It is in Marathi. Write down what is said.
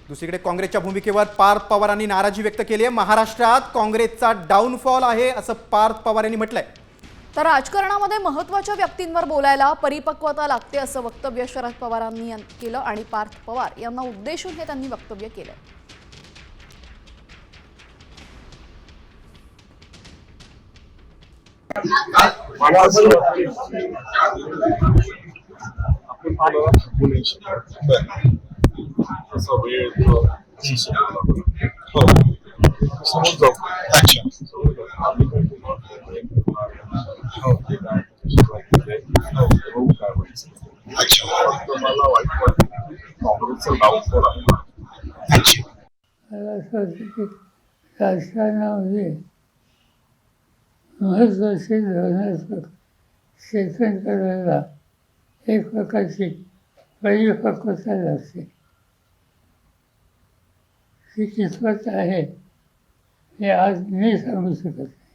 दुसरीकडे काँग्रेसच्या भूमिकेवर पार्थ पवारांनी नाराजी व्यक्त केली आहे। महाराष्ट्रात काँग्रेसचा डाऊनफॉल आहे असं पार्थ पवार यांनी म्हटलंय। तर राजकारणामध्ये महत्त्वाच्या व्यक्तींवर बोलायला परिपक्वता लागते असं वक्तव्य शरद पवारांनी केलं आणि पार्थ पवार यांना उद्देशून हे त्यांनी वक्तव्य केलं। राजकारणामध्ये महत्त्वाचे धोरणात्मक सेकंड करायला एक प्रकारची परिपक्वता लागते। ती कितपत आहे हे आज मी सांगू शकत नाही।